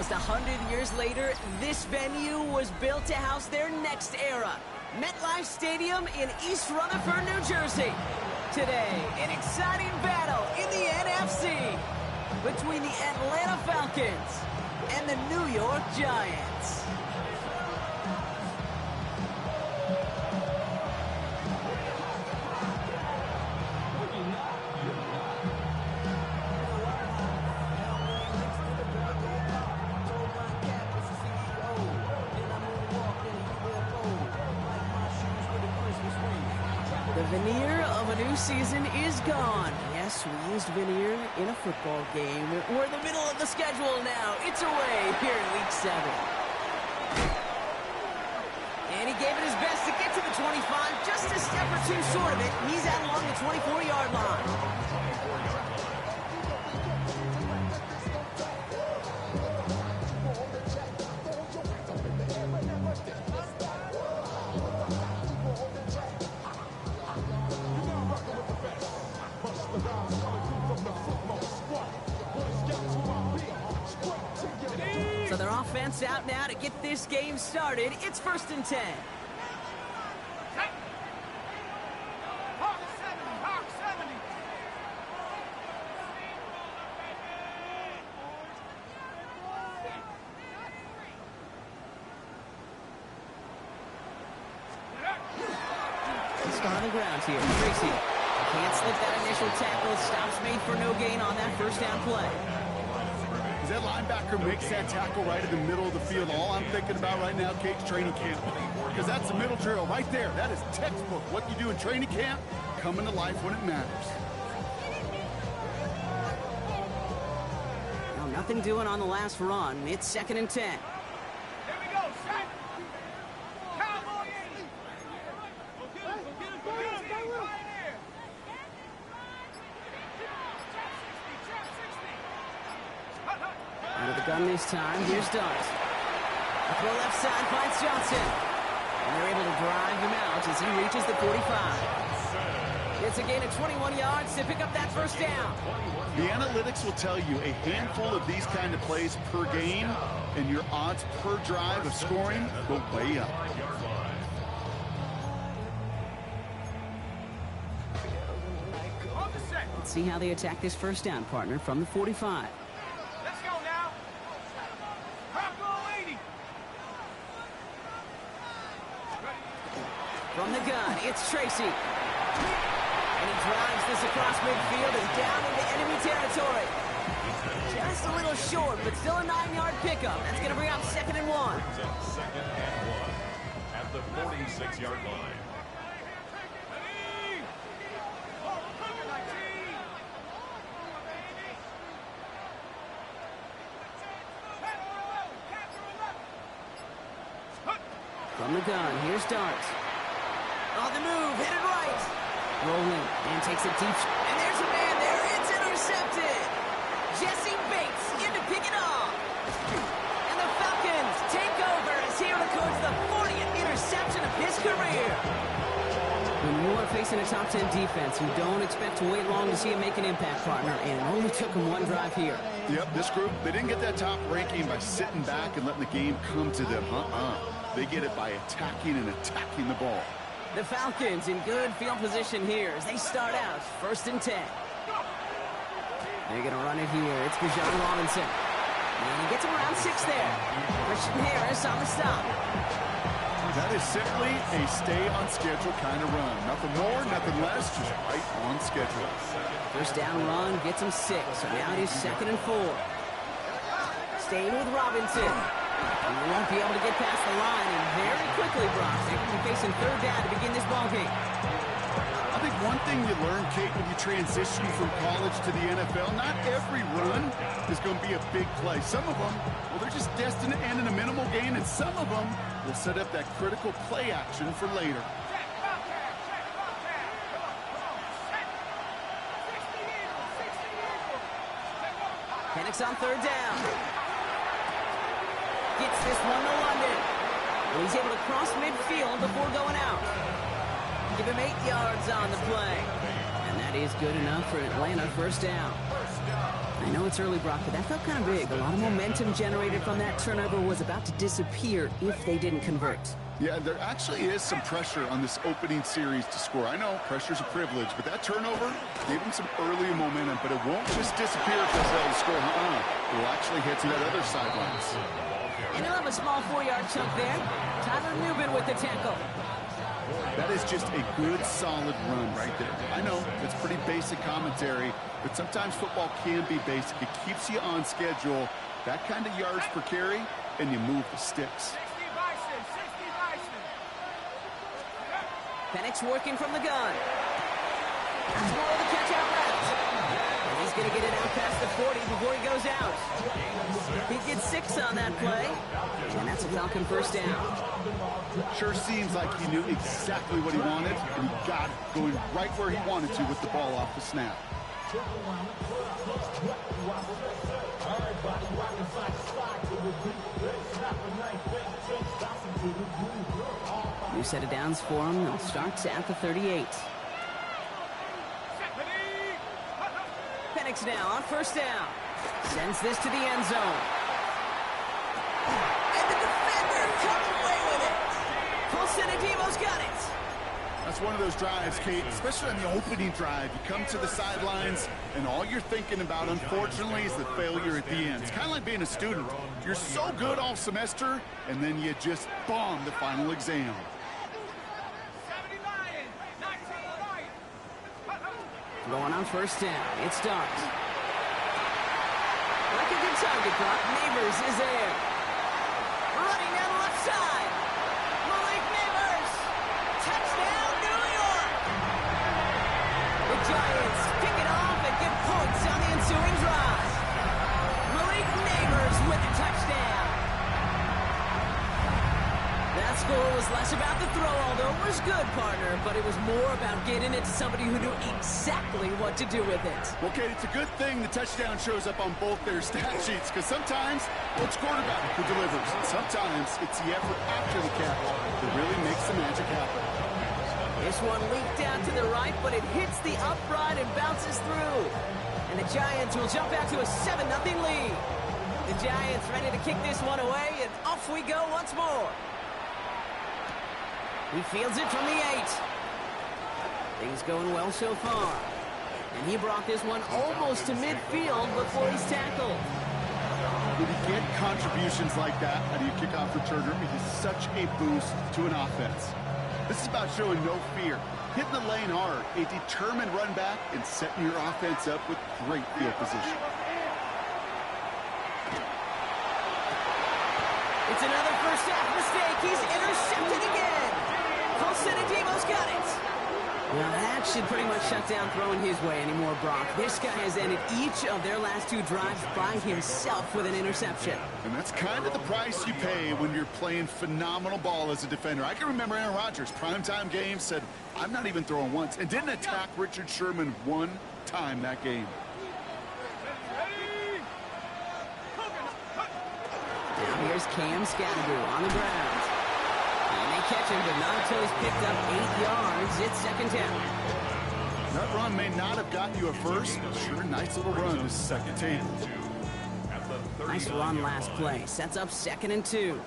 Almost 100 years later, this venue was built to house their next era. MetLife Stadium in East Rutherford, New Jersey. Today, an exciting battle in the NFC between the Atlanta Falcons and the New York Giants. The veneer of a new season is gone. Yes, we used veneer in a football game. We're in the middle of the schedule now. It's away here in Week 7. And he gave it his best to get to the 25, just a step or two short of it. He's out along the 24-yard line. So their offense out now to get this game started. It's 1st and 10. On the ground here. Tracy can't slip that initial tackle. Stops made for no gain on that first down play. As that linebacker makes that tackle right in the middle of the field, all I'm thinking about right now, Kate's training camp. Because that's the middle drill right there. That is textbook. What you do in training camp, coming to life when it matters. No, nothing doing on the last run. It's 2nd and 10. Gun this time. Here's Dart. A throw left side finds Johnson. And they're able to drive him out as he reaches the 45. It's a gain of 21 yards to pick up that first down. The analytics will tell you a handful of these kind of plays per game, and your odds per drive of scoring go way up. Let's see how they attack this first down, partner, from the 45. From the gun, it's Tracy. And he drives this across midfield and down into enemy territory. Just a little short, but still a 9-yard pickup. That's going to bring up 2nd and 1. 2nd and 1 at the 46-yard line. From the gun, here's Dart. On the move, hit it right. Rolling, and takes it deep. And there's a man there. It's intercepted. Jesse Bates in to pick it off. And the Falcons take over as he records the 40th interception of his career. When you are facing a top 10 defense, you don't expect to wait long to see him make an impact, partner. And it only took him one drive here. Yep, this group, they didn't get that top ranking by sitting back and letting the game come to them. They get it by attacking and attacking the ball. The Falcons in good field position here as they start out 1st and 10. They're going to run it here. It's Bijan Robinson. And he gets him around 6 there. Christian Harris on the stop. That is simply a stay-on-schedule kind of run. Nothing more, nothing less, just right on schedule. First down run gets him 6. So now it is 2nd and 4. Staying with Robinson. He won't be able to get past the line, and very quickly, Brock, they're going to be facing 3rd down to begin this ballgame. I think one thing you learn, Kate, when you transition from college to the NFL, not every run is going to be a big play. Some of them, well, they're just destined to end in a minimal gain, and some of them will set up that critical play action for later. Penix on 3rd down. Gets this one to London. Well, he's able to cross midfield before going out. Give him 8 yards on the play. And that is good enough for Atlanta. 1st down. I know it's early, Brock, but that felt kind of big. A lot of momentum generated from that turnover was about to disappear if they didn't convert. Yeah, there actually is some pressure on this opening series to score. I know pressure's a privilege, but that turnover gave them some early momentum, but it won't just disappear if they fail to score. It will actually hit to that other sidelines. And he'll have a small 4-yard chunk there. Tyler Newman with the tackle. That is just a good, solid run right there. I know it's pretty basic commentary, but sometimes football can be basic. It keeps you on schedule, that kind of yards per carry, and you move the sticks. Pic6 working from the gun. That's more of the catch out route. And he's going to get it out past the 40 before he goes out. He gets 6 on that play. And that's a Falcon first down. Sure seems like he knew exactly what he wanted, and he got it going right where he wanted to with the ball off the snap. New set of downs for him. They'll start at the 38. Pic6 now on first down. Sends this to the end zone. And the defender comes away with it. Pic6 got it. That's one of those drives, Kate, especially on the opening drive. You come to the sidelines, and all you're thinking about, unfortunately, is the failure at the end. It's kind of like being a student. You're so good all semester, and then you just bomb the final exam. Going on first down. It starts. Like a good target, Brock. Neighbors is there. Running down the left side. Malik Neighbors. Touchdown, New York. The Giants pick it off and get points on the ensuing drive. Malik Neighbors with a touchdown. That score was less about the throw, although it was good, partner, but it was more about getting it to somebody who knew exactly what to do with it. Well, Kate, it's a good thing the touchdown shows up on both their stat sheets, because sometimes it's quarterback who delivers. Sometimes it's the effort after the catch that really makes the magic happen. This one leaked out to the right, but it hits the upright and bounces through. And the Giants will jump out to a 7-0 lead. The Giants ready to kick this one away, and off we go once more. He fields it from the 8. Things going well so far. And he brought this one almost to midfield before he's tackled. When you get contributions like that out of your kickoff returner, it is such a boost to an offense. This is about showing no fear, hitting the lane hard, a determined run back, and setting your offense up with great field position. It's another first half mistake. He's intercepted again. Pic6's got it. Well, that should pretty much shut down throwing his way anymore, Brock. This guy has ended each of their last 2 drives by himself with an interception. And that's kind of the price you pay when you're playing phenomenal ball as a defender. I can remember Aaron Rodgers, primetime game, said, I'm not even throwing once, and didn't attack Richard Sherman one time that game. Now here's Cam Scatteroo on the ground. And they catch him, but not until he's picked up 8 yards. It's second down. That run may not have gotten you a first, but sure, nice little run this second team. Nice run last play. Sets up 2nd and 2.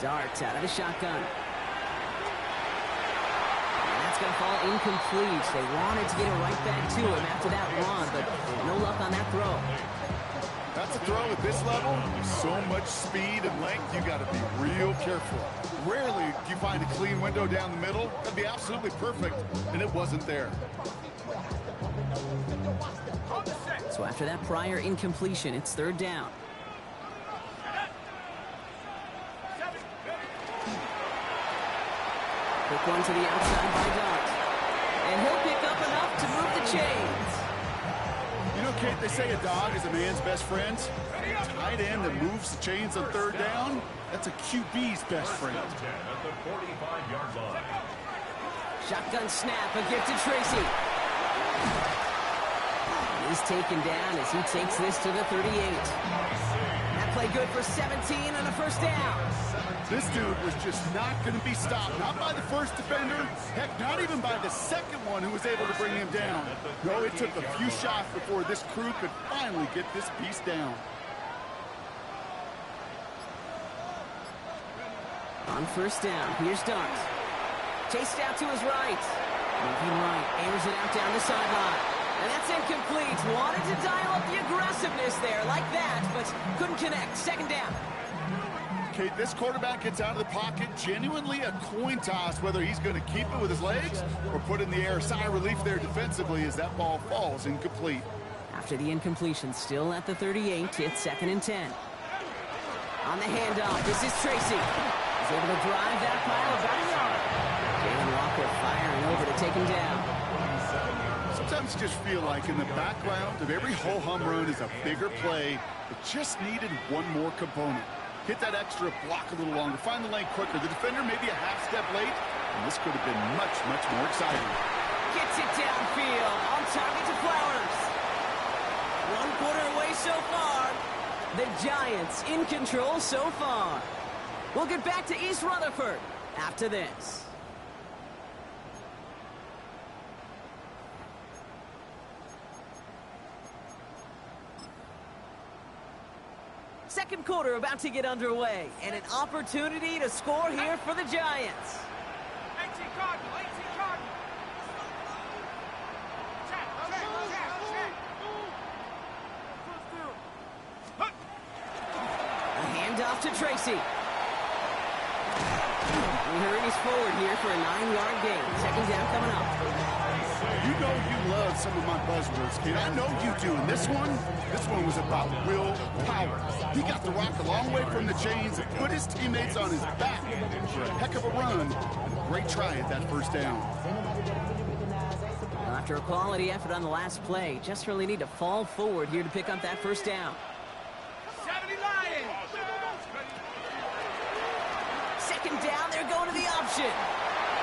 Darts out of the shotgun. Going to fall incomplete. They wanted to get it right back to him after that run, but no luck on that throw. That's a throw at this level. So much speed and length, you got to be real careful. Rarely do you find a clean window down the middle. That'd be absolutely perfect, and it wasn't there. So after that prior incompletion, it's 3rd down. Quick one to the outside by Dart. And he'll pick up enough to move the chains. You know, Kate, they say a dog is a man's best friend. A tight end that moves the chains on 3rd down, that's a QB's best friend. At the 45-yard line. Shotgun snap, a gift to Tracy. He's taken down as he takes this to the 38. That play good for 17 and a first down. This dude was just not going to be stopped. Not by the first defender. Heck, not even by the second one who was able to bring him down. No, it took a few shots before this crew could finally get this beast down. On first down, here's Darts. Chased out to his right. Moving right, airs it out down the sideline. And that's incomplete. Wanted to dial up the aggressiveness there like that, but couldn't connect. Second down. Okay, this quarterback gets out of the pocket. Genuinely a coin toss whether he's going to keep it with his legs or put in the air. Sigh of relief there defensively as that ball falls incomplete. After the incompletion, still at the 38, it's 2nd and 10. On the handoff, this is Tracy. He's able to drive that pile about a yard. Jalen Walker firing over to take him down. Sometimes you just feel like in the background of every ho-hum run is a bigger play. It just needed one more component. Hit that extra block a little longer. Find the lane quicker. The defender maybe a half step late, and this could have been much, much more exciting. Gets it downfield. On target to Flowers. 1 quarter away so far. The Giants in control so far. We'll get back to East Rutherford after this. Second quarter about to get underway, and an opportunity to score here for the Giants. 18 Cardinal, 18 Cardinal. Check. A handoff to Tracy. He hurries forward here for a 9-yard gain. Second down coming up. You know you love some of my buzzwords, kid. I know you do. And this one was about will power. He got the rock a long way from the chains and put his teammates on his back for a heck of a run. Great try at that first down. Well, after a quality effort on the last play, just really need to fall forward here to pick up that first down. 70 Lions. Second down, they're going to the option.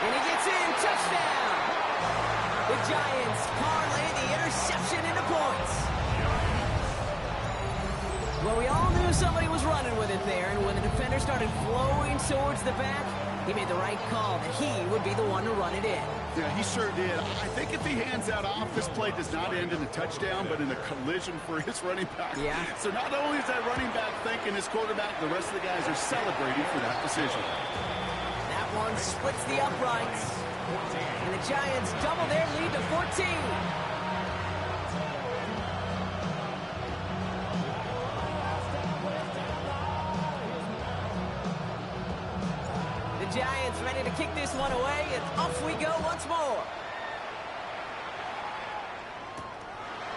And he gets in, touchdown. The Giants parlay the interception into points. Well, we all knew somebody was running with it there, and when the defender started flowing towards the back, he made the right call that he would be the one to run it in. Yeah, he sure did. I think if he hands that off, this play does not end in a touchdown, but in a collision for his running back. Yeah. So not only is that running back thanking his quarterback, the rest of the guys are celebrating for that decision. That one splits the uprights. And the Giants double their lead to 14. The Giants ready to kick this one away, and off we go once more.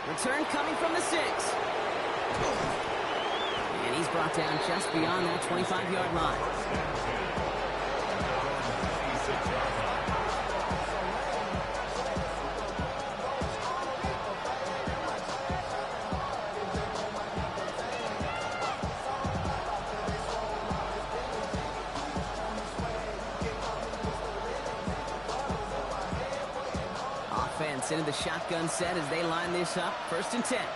Return coming from the 6. And he's brought down just beyond that 25-yard line. Offense into the shotgun set as they line this up. 1st and 10. Here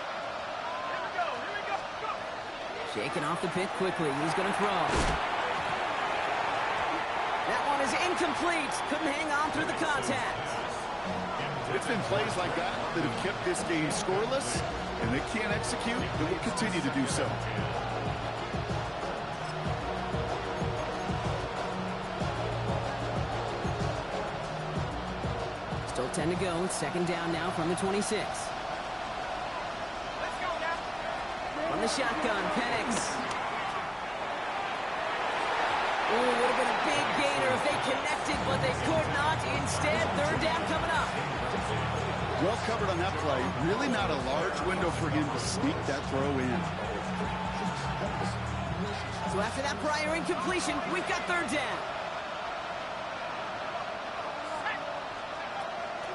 we go. Shaking off the pit quickly. He's going to throw. That one is incomplete. Couldn't hang on through the contact. It's been plays like that that have kept this game scoreless, and they can't execute. They will continue to do so. Still 10 to go. 2nd down now from the 26. Let's go now. From the shotgun, Pic6. Ooh, would have been a big gainer if they connected, but they could not. Instead, 3rd down coming up. Well covered on that play. Really not a large window for him to sneak that throw in. So after that prior incompletion, we've got 3rd down.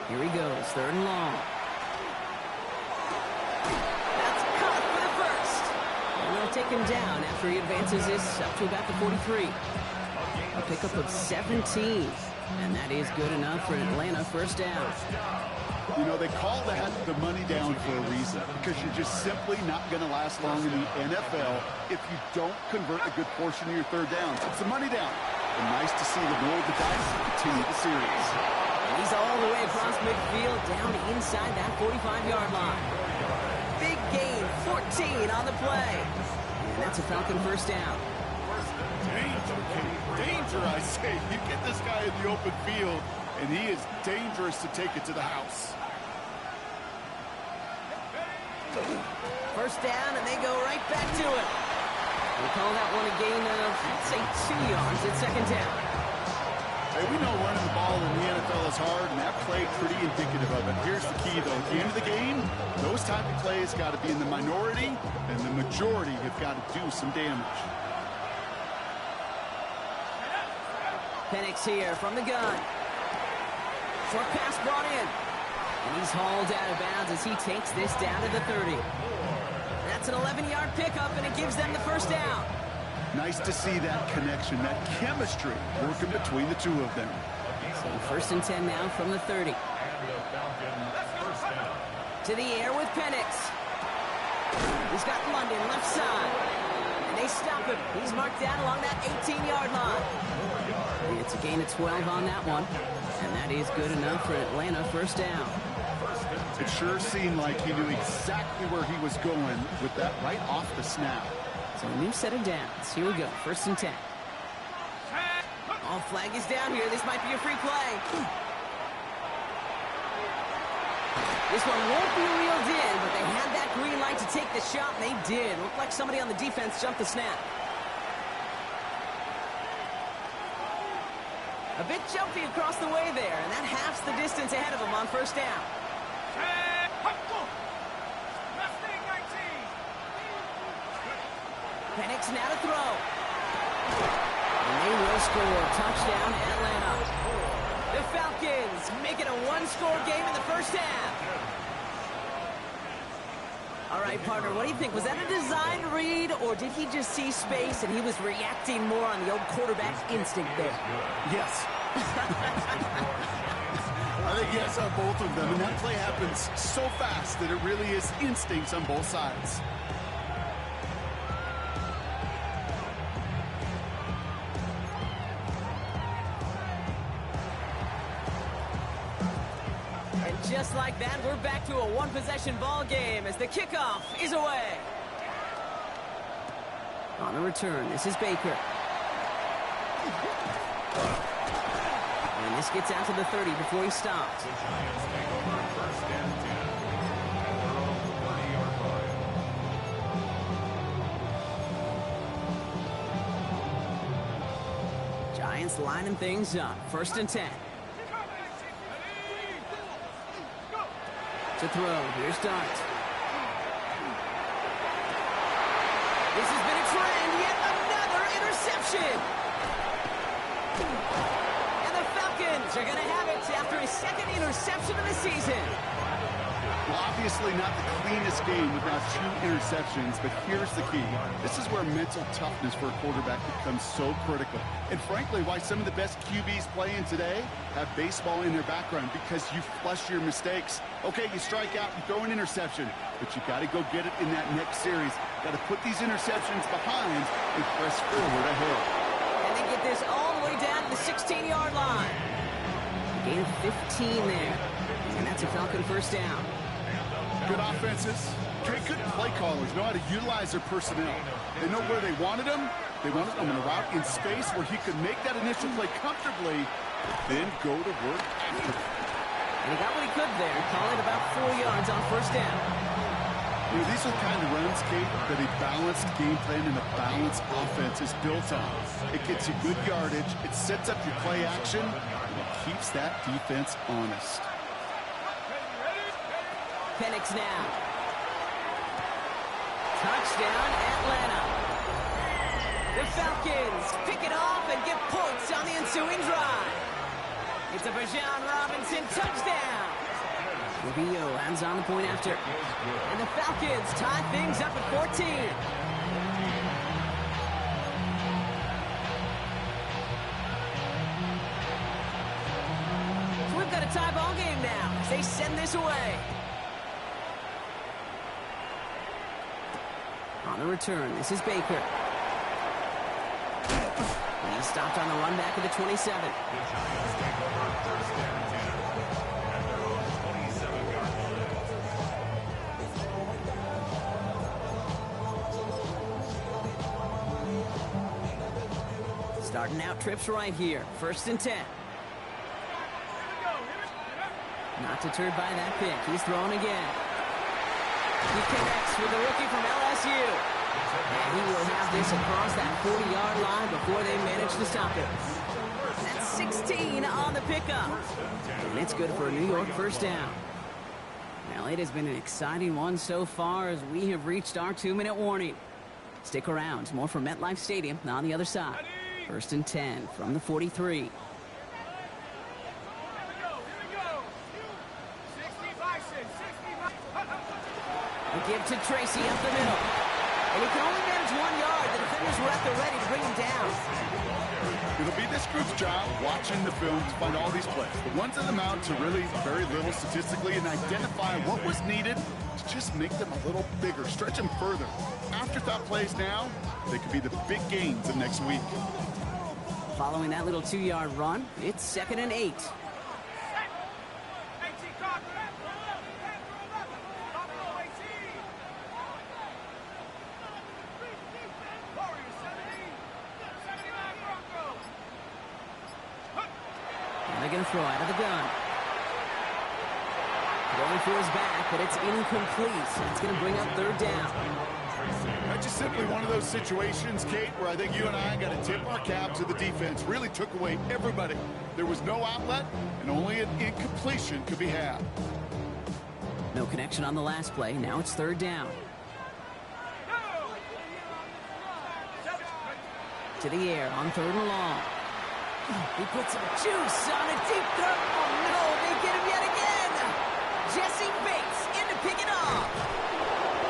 Here he goes, 3rd and long. That's caught for the first. And they'll take him down after he advances this up to about the 43. A pickup of 17. And that is good enough for an Atlanta 1st down. You know, they call that the money down for a reason, because you're just simply not going to last long in the NFL if you don't convert a good portion of your third downs. It's the money down. And nice to see them roll the dice and continue the series. He's all the way across midfield, down inside that 45-yard line. Big gain, 14 on the play. And that's a Falcon first down. Danger, danger, I say. You get this guy in the open field, and he is dangerous to take it to the house. First down, and they go right back to it. We'll call that one a gain of, let's say, 2 yards at second down. Hey, we know running the ball in the NFL is hard, and that play pretty indicative of it. Here's the key, though. At the end of the game, those type of plays got to be in the minority, and the majority have got to do some damage. Pic6 here from the gun. Short pass brought in. And he's hauled out of bounds as he takes this down to the 30. That's an 11-yard pickup, and it gives them the first down. Nice to see that connection, that chemistry working between the two of them. So first and 10 now from the 30. To the air with Pic6. He's got London left side. And they stop him. He's marked down along that 18-yard line. It's a gain of 12 on that one. And that is good enough for Atlanta first down. It sure seemed like he knew exactly where he was going with that right off the snap. So a new set of downs. Here we go. First and 10. Oh, flag is down here. This might be a free play. This one won't be reeled in, but they had that green light to take the shot, and they did. Looked like somebody on the defense jumped the snap. A bit jumpy across the way there, and that halves the distance ahead of him on first down. Pic6 now to throw. And they will score. Touchdown, Atlanta. The Falcons make it a one-score game in the first half. All right, partner, what do you think? Was that a design read, or did he just see space and he was reacting more on the old quarterback instinct there? Yes. I think yes on both of them, and that play happens so fast that it really is instincts on both sides. Just like that, we're back to a one-possession ball game as the kickoff is away. On the return, this is Baker. And this gets out to the 30 before he stops. The Giants take over first and 10 at their own 30-yard line. Giants lining things up. First and 10. To throw. Here's Dart. This has been a trend. Yet another interception. And the Falcons are going to have it after his second interception of the season. Well, obviously not the cleanest game without 2 interceptions, but here's the key. This is where mental toughness for a quarterback becomes so critical. And frankly, why some of the best QBs playing today have baseball in their background, because you flush your mistakes. Okay, you strike out, you throw an interception, but you got to go get it in that next series. Got to put these interceptions behind and press forward ahead. And they get this all the way down to the 16-yard line. Gain of 15 there. And that's a Falcon first down. Good offenses. Okay, good play callers know how to utilize their personnel. They know where they wanted them. They wanted them in a route in space where he could make that initial play comfortably, then go to work after. And he got what he could there. Call it about 4 yards on first down. You know, these are the kind of runs, Kate, that a balanced game plan and a balanced offense is built on. It gets you good yardage, it sets up your play action, and it keeps that defense honest. Pic6 now. Touchdown, Atlanta. The Falcons pick it off and get points on the ensuing drive. It's a Bijan Robinson touchdown. Rubio lands on the point after. And the Falcons tie things up at 14. got a tie ball game now as they send this away. On the return, this is Baker. And he's stopped on the run back of the 27. The Giants take over first and 10 at their own 27-yard line. Starting out trips right here. First and 10. Not deterred by that pick. He's throwing again. He connects with the rookie from LSU. And he will have this across that 40-yard line before they manage to stop it. That's 16 on the pickup. And it's good for a New York first down. Well, it has been an exciting one so far as we have reached our 2-minute warning. Stick around. More from MetLife Stadium on the other side. First and 10 from the 43. A give to Tracy up the middle. And he can only manage 1 yard. The defenders were at the ready to bring him down. It'll be this group's job watching the film to find all these plays. The ones that amount to really very little statistically and identify what was needed to just make them a little bigger, stretch them further. Afterthought plays now, they could be the big gains of next week. Following that little 2-yard run, it's 2nd and 8. They're going to throw out of the gun. Going for his back, but it's incomplete. It's going to bring up 3rd down. That's just simply one of those situations, Kate, where I think you and I got to tip our cap to the defense. Really took away everybody. There was no outlet, and only an incompletion could be had. No connection on the last play. Now it's 3rd down. To the air on 3rd and long. He puts some juice on a deep throw. Oh, no, they get him yet again. Jesse Bates in to pick it off.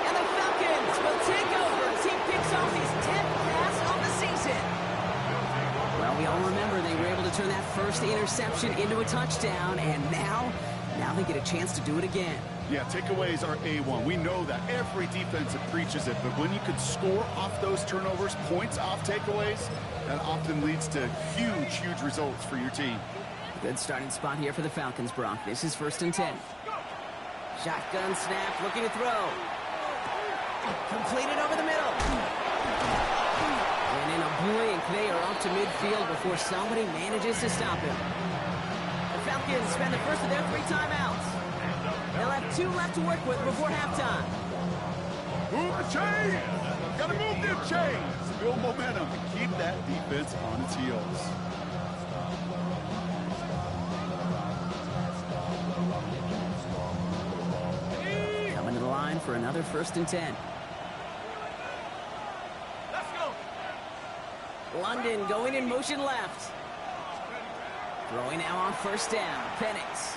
And the Falcons will take over as he picks off his 10th pass of the season. Well, we all remember they were able to turn that first interception into a touchdown, and now they get a chance to do it again. Yeah, takeaways are A1. We know that. Every defensive preaches it. But when you can score off those turnovers, points off takeaways, that often leads to huge, huge results for your team. Good starting spot here for the Falcons, Brock. This is 1st and 10. Shotgun snap, looking to throw. Completed over the middle. And in a blink, they are up to midfield before somebody manages to stop him. The Falcons spend the first of their 3 timeouts. They'll have 2 left to work with before halftime. Move the chains! Gotta move them chains! Build momentum and keep that defense on its heels. Coming to the line for another 1st and 10. Let's go. London going in motion left. Throwing now on 1st down. Penix.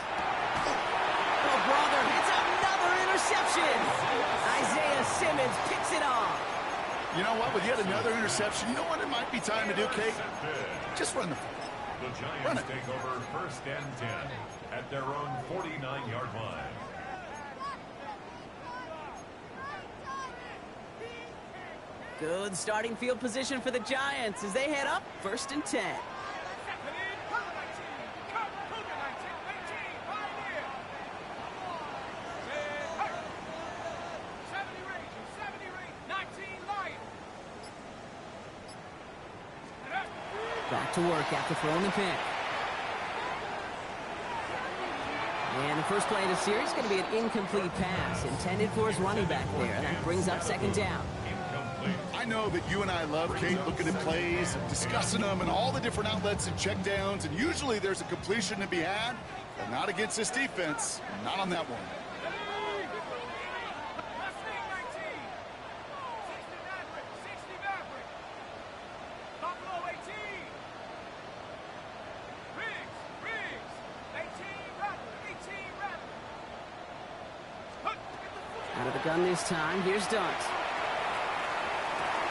Oh, brother, it's another interception. Isaiah Simmons picks it off. You know what? With yet another interception, you know what it might be time to do, Kate? Just run the football. The Giants take over 1st and 10 at their own 49-yard line. Good starting field position for the Giants as they head up 1st and 10. Back to work after throwing the pick. And the first play of the series is going to be an incomplete pass intended for his running back there. And that brings up 2nd down. I know that you and I love, Kate, looking at plays, discussing them, and all the different outlets and checkdowns. And usually there's a completion to be had, but not against this defense. Not on that one. Out of the gun this time. Here's Dart.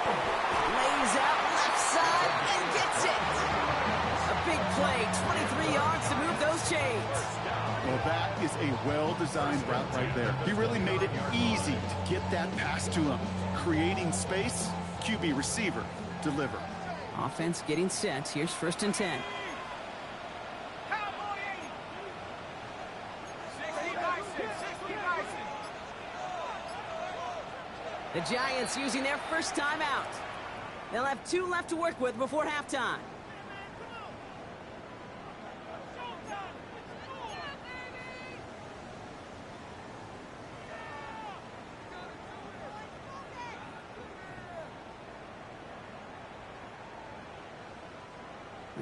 Lays out left side and gets it. A big play away. 23 yards to move those chains. Well, that is a well-designed route right there. He really made it easy to get that pass to him. Creating space, QB receiver, deliver. Offense getting set. Here's 1st and 10. Cowboy 80. 60 Bison. 60 Bison. The Giants using their first timeout. They'll have 2 left to work with before halftime.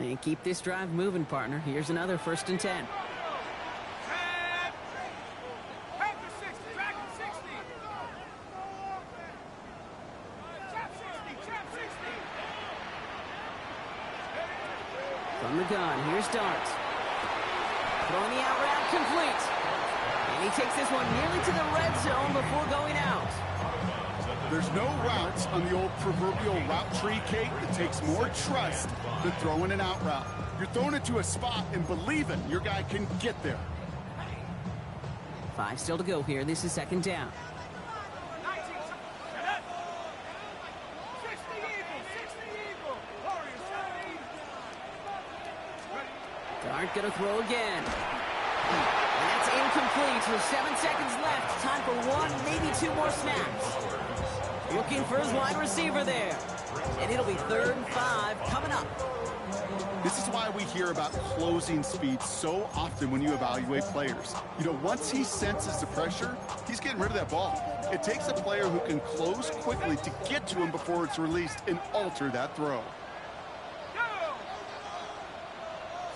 And keep this drive moving, partner. Here's another 1st and 10. Panther 60. Dragon 60. Chap 60. Chap 60. From the gun, here's Dart. Throwing the out route complete. And he takes this one nearly to the red zone before going out. There's no routes on the old proverbial route tree, Kate, that takes more trust than throwing an out route. You're throwing it to a spot and believing your guy can get there. 5 still to go here. This is 2nd down. 19. 60 Eagle. 60 Eagle. Warriors 70. Dart gonna throw again. And that's incomplete with 7 seconds left. Time for 1, maybe 2 more snaps. Looking for his wide receiver there. And it'll be 3rd and 5 coming up. This is why we hear about closing speed so often when you evaluate players. You know, once he senses the pressure, he's getting rid of that ball. It takes a player who can close quickly to get to him before it's released and alter that throw. Go.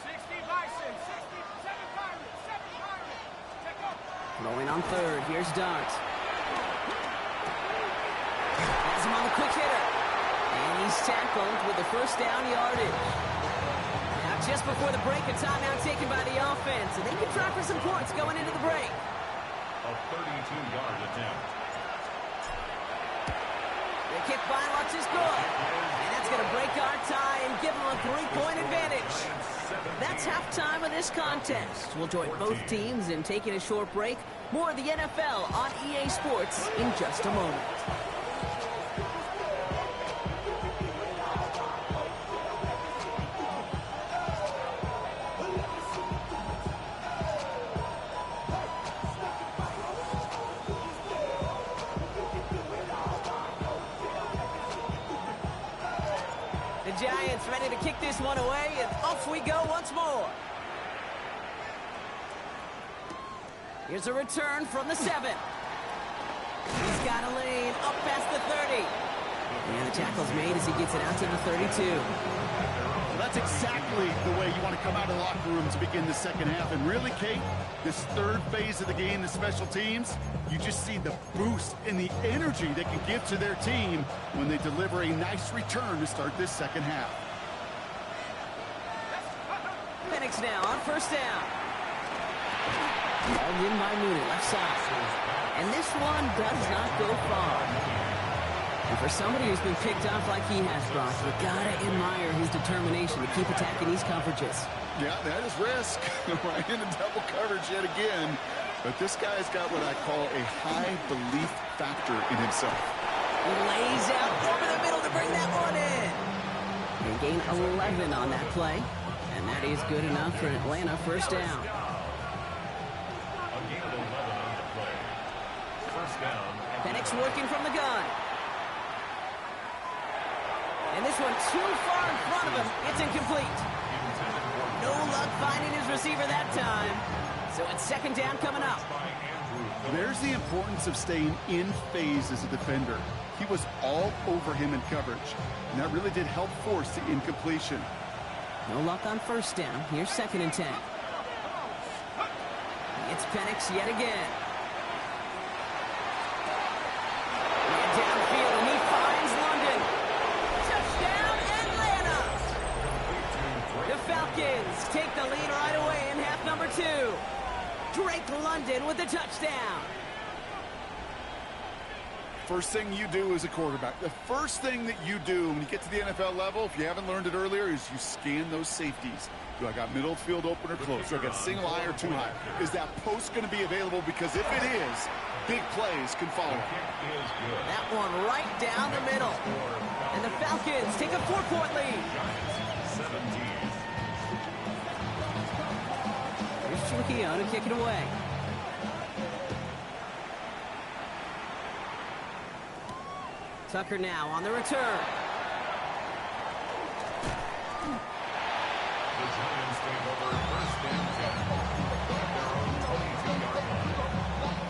60 Bison. 67 Pirates. 7 Pirates. Take up. Throwing on 3rd. Here's Dart. Has him on the quick hitter. And he's tackled with the 1st down yardage. Now just before the break, a timeout taken by the offense. And they can try for some points going into the break. A 32-yard attempt. The kick by Lutz is good. And that's going to break our tie and give them a 3-point advantage. That's halftime of this contest. We'll join both teams in taking a short break. More of the NFL on EA Sports in just a moment. The Giants ready to kick this one away, and off we go once more. Here's a return from the 7. He's got a lane up past the 30. And the tackle's made as he gets it out to the 32. Well, that's exactly the way you want to come out of the locker room to begin the 2nd half. And really, Kate, this 3rd phase of the game, the special teams, you just see the boost and the energy they can give to their team when they deliver a nice return to start this 2nd half. Pic6 now on 1st down. Ball in by Mooney, left side. And this one does not go far. And for somebody who's been picked off like he has, Brock, you gotta admire his determination to keep attacking these coverages. Yeah, that is risk. Right into double coverage yet again. But this guy's got what I call a high belief factor in himself. He lays out over the middle to bring that one in. They gain 11 on that play. And that is good enough for Atlanta 1st down. A gain of 11 on the play. 1st down. Pic6 working from the gun. And this one too far in front of him. It's incomplete. No luck finding his receiver that time. So it's 2nd down coming up. There's the importance of staying in phase as a defender. He was all over him in coverage. And that really did help force the incompletion. No luck on 1st down. Here's 2nd and 10. It's Pic6 yet again. And downfield, and he finds London. Touchdown, Atlanta! The Falcons take the lead right away in half number 2. Drake London with the touchdown. first thing you do as a quarterback, the first thing that you do when you get to the NFL level, if you haven't learned it earlier, is you scan those safeties. Do I got middle field open or close? Do I got single high or two high? Is that post going to be available? Because if it is, big plays can follow. That one right down the middle. And the Falcons take a 4-point lead. Here's Trujillo to kick it away. Tucker now on the return. The Giants take over first and 10 at their own 22-yard line.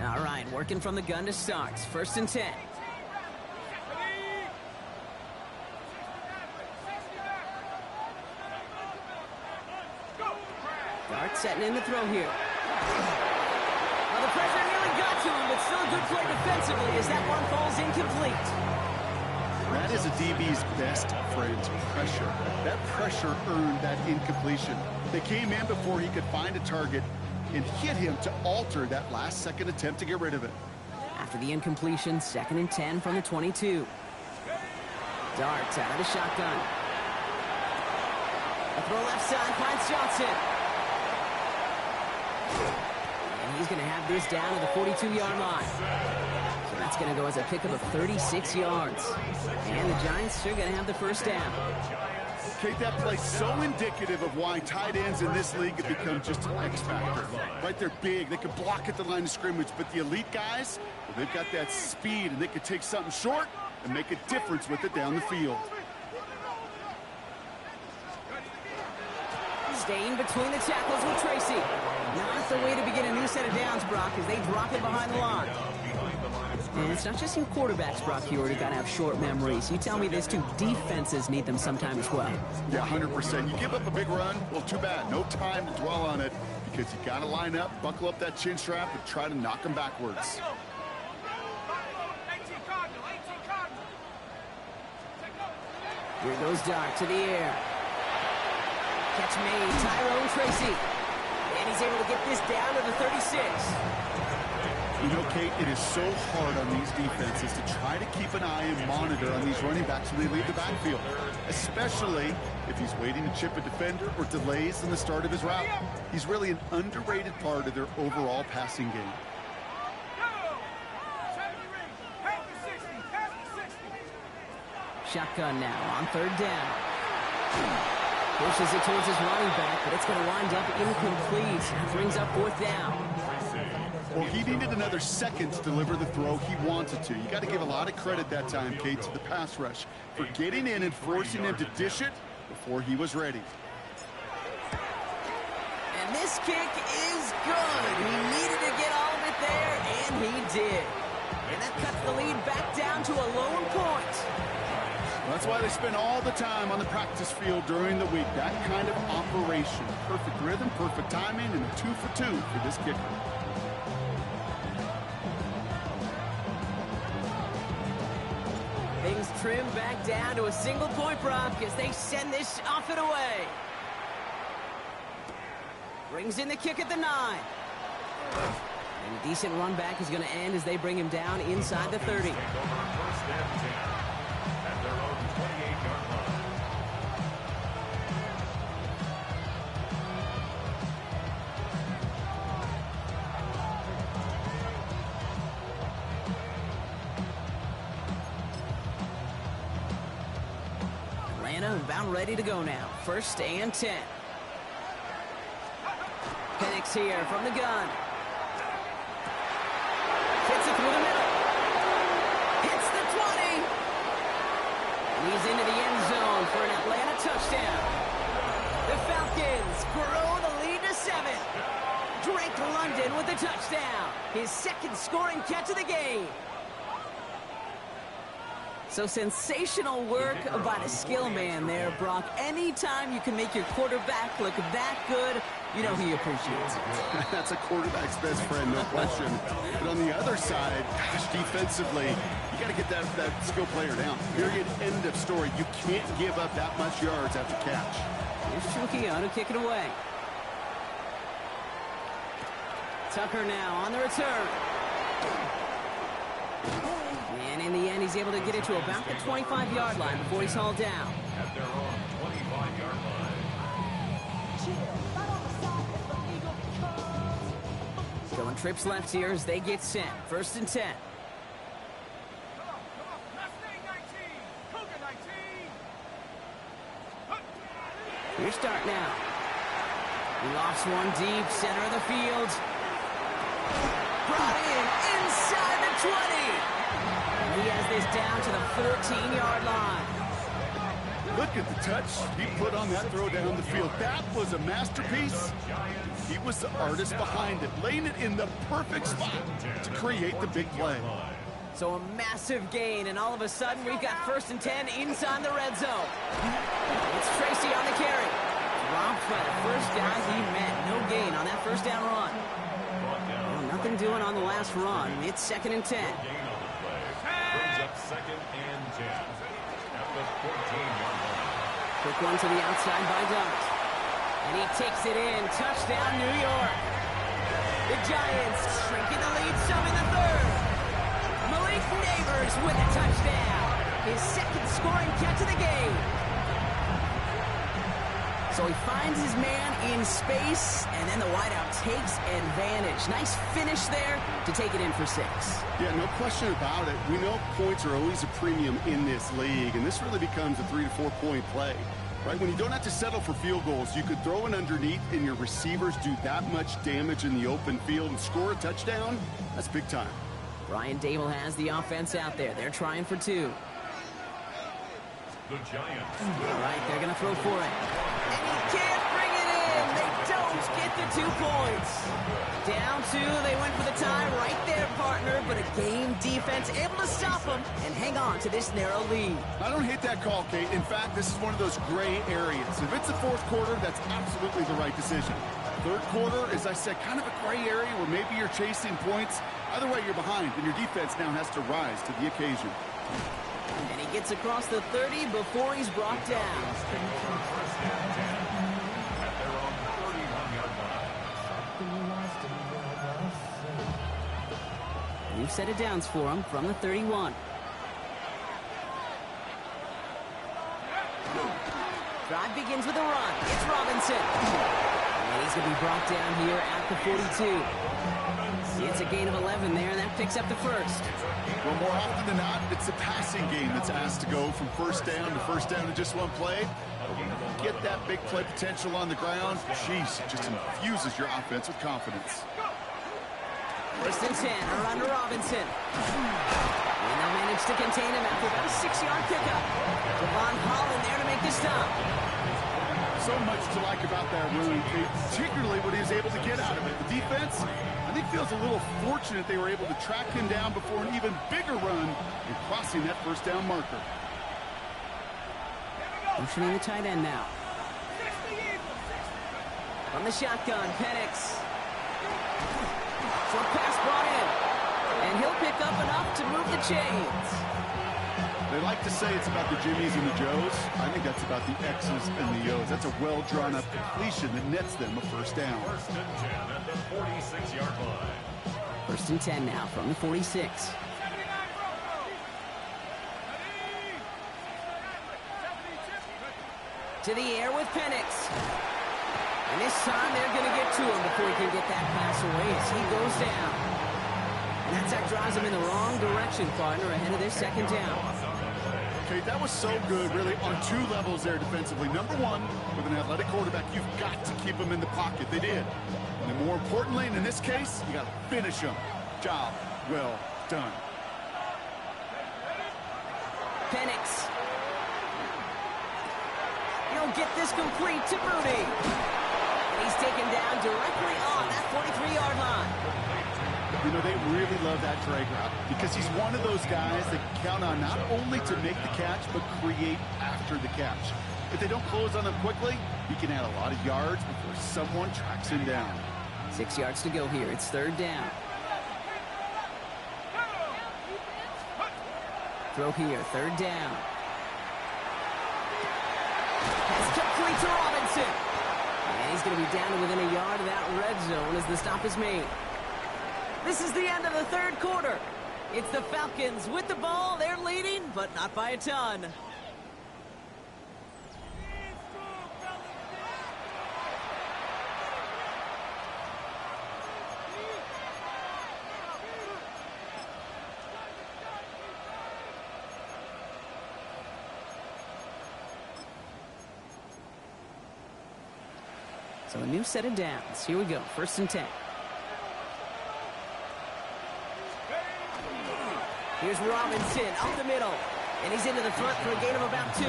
All right, working from the gun to start. First and 10. Dart setting in the throw here. Well, the pressure nearly got to him, but still a good play defensively as that one falls incomplete. That is a DB's best friend, pressure. That pressure earned that incompletion. They came in before he could find a target and hit him to alter that last-second attempt to get rid of it. After the incompletion, 2nd and 10 from the 22. Dart out of the shotgun. A throw left side finds Johnson. And he's going to have this down to the 42-yard line. So that's going to go as a pickup of 36 yards. And the Giants are going to have the first down. Kate, that play's so indicative of why tight ends in this league have become just an X factor. Right, they're big, they can block at the line of scrimmage, but the elite guys, well, they've got that speed, and they can take something short and make a difference with it down the field. Staying between the tackles with Tracy. Not the way to begin a new set of downs, Brock, as they drop it behind the line. And it's not just you quarterbacks, Brock, you already got to have short memories. You tell me this too, defenses need them sometime as well. Yeah, 100%. You give up a big run, well, too bad. No time to dwell on it because you got to line up, buckle up that chin strap, and try to knock them backwards. Here goes Dart to the air. Catch made, Tyrone Tracy. And he's able to get this down to the 36. You know, Kate, it is so hard on these defenses to try to keep an eye and monitor on these running backs when they leave the backfield, especially if he's waiting to chip a defender or delays in the start of his route. He's really an underrated part of their overall passing game. Shotgun now on 3rd down. Pushes it towards his running back, but it's going to wind up incomplete. Brings up 4th down. Well, he needed another second to deliver the throw he wanted to. You got to give a lot of credit that time, Kate, to the pass rush for getting in and forcing him to dish it before he was ready. And this kick is good. He needed to get all of it there, and he did. And that cuts the lead back down to a lone point. That's why they spend all the time on the practice field during the week. That kind of operation. Perfect rhythm, perfect timing, and a 2-for-2 for this kicker. Things trim back down to a single point, Brock, as they send this off and away. Brings in the kick at the 9. And a decent run back is going to end as they bring him down inside the 30. About ready to go now. 1st and 10. Pic6 here from the gun. Hits it through the middle. Hits the 20. And he's into the end zone for an Atlanta touchdown. The Falcons grow the lead to 7. Drake London with the touchdown. His 2nd scoring catch of the game. So sensational work by the skill man there, Brock. Anytime you can make your quarterback look that good, you know he appreciates it. That's a quarterback's best friend, no question. But on the other side, gosh, defensively, you got to get that skill player down. Period. End of story. You can't give up that much yards after catch. Here's Trujillo to kick it away. Tucker now on the return. And in the end, he's able to get it to about the 25-yard line before he's hauled down. At their own 25-yard line. Going trips left here as they get set. 1st and 10. Come on. Mustang 19. Cougar 19. Here's start now. He lofts one deep, center of the field. Brought in inside the 20. And he has this down to the 14-yard line. Look at the touch he put on that throw down the field. That was a masterpiece. He was the artist behind it, laying it in the perfect spot to create the big play. So a massive gain, and all of a sudden we've got 1st and 10 inside the red zone. It's Tracy on the carry. Dropped by the first guy he met. No gain on that first down run. Well, nothing doing on the last run. It's 2nd and 10. Gain on the play. Brings up 2nd and 10. At the 14-yard line. Quick one to the outside by Dart. And he takes it in. Touchdown, New York. The Giants shrinking the lead some in the 3rd. Malik Neighbors with a touchdown. His 2nd scoring catch of the game. So he finds his man in space, and then the wideout takes advantage. Nice finish there to take it in for 6. Yeah, no question about it. We know points are always a premium in this league, and this really becomes a 3 to 4 point play. Right, when you don't have to settle for field goals, you could throw it underneath and your receivers do that much damage in the open field and score a touchdown. That's big time. Brian Dable has the offense out there. They're trying for 2. The Giants. Right, they're going to throw for it. And he can't bring it in. They don't get the 2 points. Down 2, they went for the tie right there, partner. But a game defense able to stop them and hang on to this narrow lead. I don't hate that call, Kate. In fact, this is one of those gray areas. If it's the 4th quarter, that's absolutely the right decision. 3rd quarter, as I said, kind of a gray area where maybe you're chasing points. Either way, you're behind, and your defense now has to rise to the occasion. And he gets across the 30 before he's brought down. At their own 31-yard line. New set of downs for him from the 31. Drive begins with a run. It's Robinson. And he's going to be brought down here at the 42. It's a gain of 11 there, and that picks up the 1st. Well, more often than not, it's the passing game that's asked to go from first down in just one play. But when you get that big play potential on the ground, jeez, it just infuses your offense with confidence. 1st and 10, around to Robinson. And they'll manage to contain him after about a 6-yard pickup. Devon Holland there to make the stop. So much to like about that run, particularly what he was able to get out of it. The defense, I think, feels a little fortunate they were able to track him down before an even bigger run and crossing that first down marker. Motioning the tight end now. From the shotgun, Penix. Short pass brought in. And he'll pick up enough to move the chains. They like to say it's about the Jimmies and the Joes. I think that's about the X's and the O's. That's a well-drawn-up completion that nets them a first down. 1st and 10 at the 46-yard line. 1st and 10 now from the 46. To the air with Penix. And this time they're going to get to him before he can get that pass away as he goes down. And that sack drives him in the wrong direction, partner, ahead of this 2nd down. Okay, that was so good, really, on 2 levels there defensively. Number 1, with an athletic quarterback, you've got to keep him in the pocket. They did. And then more importantly, and in this case, you got to finish him. Job well done. Penix. He'll get this complete to Moody. And he's taken down directly on that 43-yard line. You know, they really love that drag route because he's one of those guys that can count on not only to make the catch, but create after the catch. If they don't close on him quickly, he can add a lot of yards before someone tracks him down. 6 yards to go here. It's third down. Throw here, third down. Pass complete to Robinson. And he's going to be down to within a yard of that red zone as the stop is made. This is the end of the third quarter. It's the Falcons with the ball. They're leading, but not by a ton. So a new set of downs. Here we go. First and 10. Here's Robinson up the middle. And he's into the front for a gain of about 2.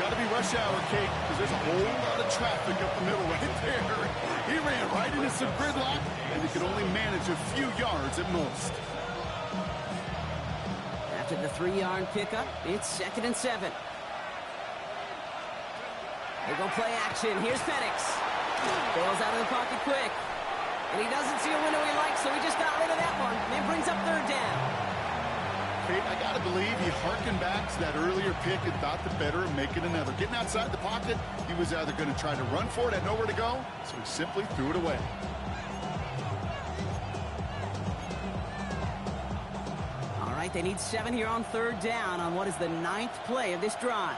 Got to be rush hour, Kate, because there's a whole lot of traffic up the middle right there. He ran right into some gridlock, and he could only manage a few yards at most. After the 3-yard pickup, it's second and 7. They go play action. Here's Pic6. Bails out of the pocket quick. And he doesn't see a window he likes, so he just got rid of that one. And brings up third down. Kate, I got to believe he harkened back to that earlier pick and thought the better of making another. Getting outside the pocket, he was either going to try to run for it, had nowhere to go, so he simply threw it away. All right, they need 7 here on third down on what is the 9th play of this drive.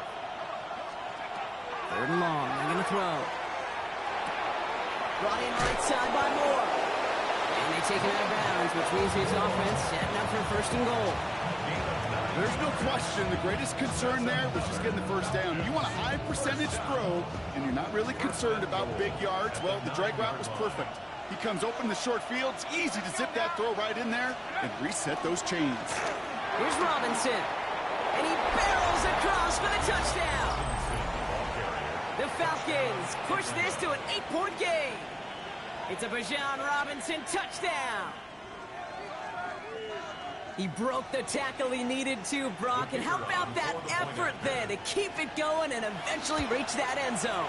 Third and long. They're going to throw. Brought in right side by Moore. And they take him out of bounds, which means his offense setting up for first and goal. There's no question the greatest concern there was just getting the first down. You want a high percentage throw, and you're not really concerned about big yards. Well, the drag route was perfect. He comes open in the short field. It's easy to zip that throw right in there and reset those chains. Here's Robinson. And he barrels across for the touchdown. The Falcons push this to an 8-point game. It's a Bijan Robinson touchdown. He broke the tackle he needed to, Brock. And how about that effort then to keep it going and eventually reach that end zone?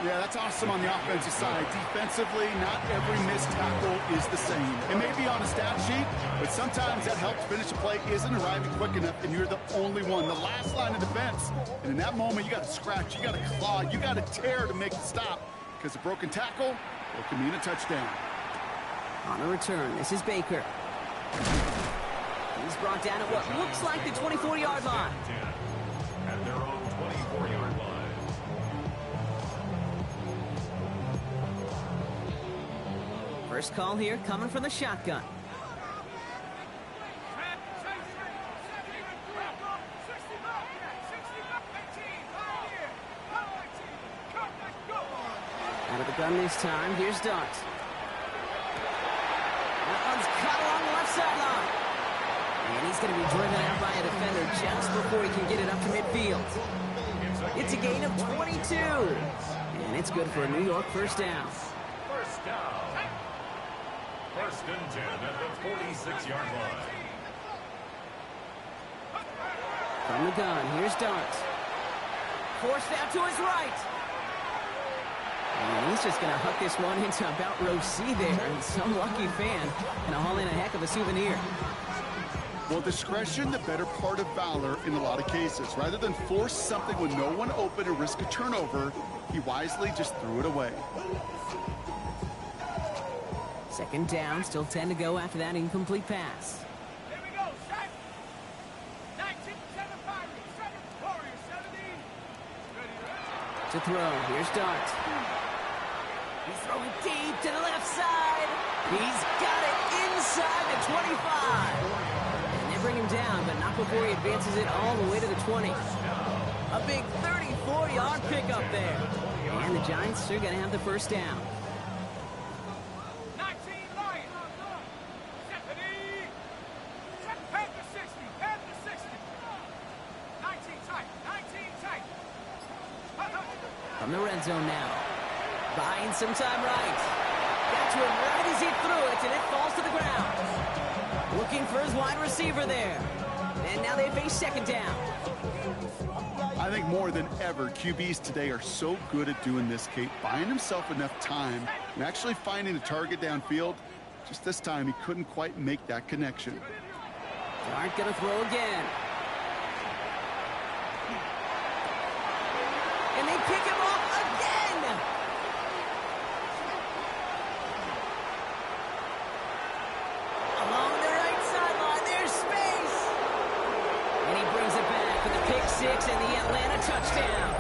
Yeah, that's awesome on the offensive side. Defensively, not every missed tackle is the same. It may be on a stat sheet, but sometimes that helps finish a play isn't arriving quick enough, and you're the only one, the last line of defense. And in that moment, you got to scratch, you got to claw, you got to tear to make the stop, because a broken tackle, it can mean a touchdown. On a return, this is Baker. He's brought down at what looks like the 24-yard line. At their own 24-yard line. First call here coming from the shotgun. Out of the gun this time. Here's Dart. That one's cut along the left sideline. And he's going to be driven out by a defender just before he can get it up to midfield. It's a gain of 22. And it's good for a New York first down. First down. First and 10 at the 46-yard line. From the gun, here's Dart. Forced out to his right. And he's just going to huck this one into about row C there. And some lucky fan can haul in a heck of a souvenir. Well, discretion, the better part of valor in a lot of cases. Rather than force something with no one open and risk a turnover, he wisely just threw it away. Second down, still 10 to go after that incomplete pass. Here we go, set. 19, 7 Pirates, 7 Warriors, 17. Ready, To throw, here's Dart. He's throwing deep to the left side. He's got it inside the 25. Bring him down, but not before he advances it all the way to the 20. A big 34-yard pickup there. And the Giants are going to have the first down. 19 Lions. Stephanie. Panther 60. Panther 60. 19 tight. 19 tight. From the red zone now. Buying some time right. Got to him right as he threw it, and it falls to the ground. Looking for his wide receiver there. And now they face second down. I think more than ever, QBs today are so good at doing this, Kate, buying himself enough time and actually finding a target downfield. Just this time, he couldn't quite make that connection. Dart gonna throw again. And they pick him off again. Along the right sideline, there's space. And he brings it back for the pick-6 and the Atlanta touchdown.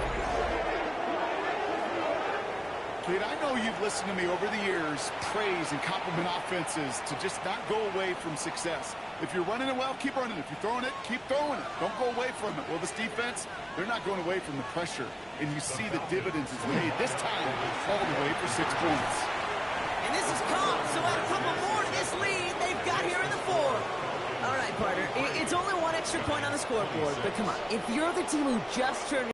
Kate, I know you've listened to me over the years praise and compliment offenses to just not go away from success. If you're running it well, keep running it. If you're throwing it, keep throwing it. Don't go away from it. Well, this defense, they're not going away from the pressure. And you see the dividends it's made. This time, all the way for 6 points. And this is caught, so add a couple more to this lead they've got here in the fourth. All right, partner, it's only one extra point on the scoreboard, but come on. If you're the team who just turned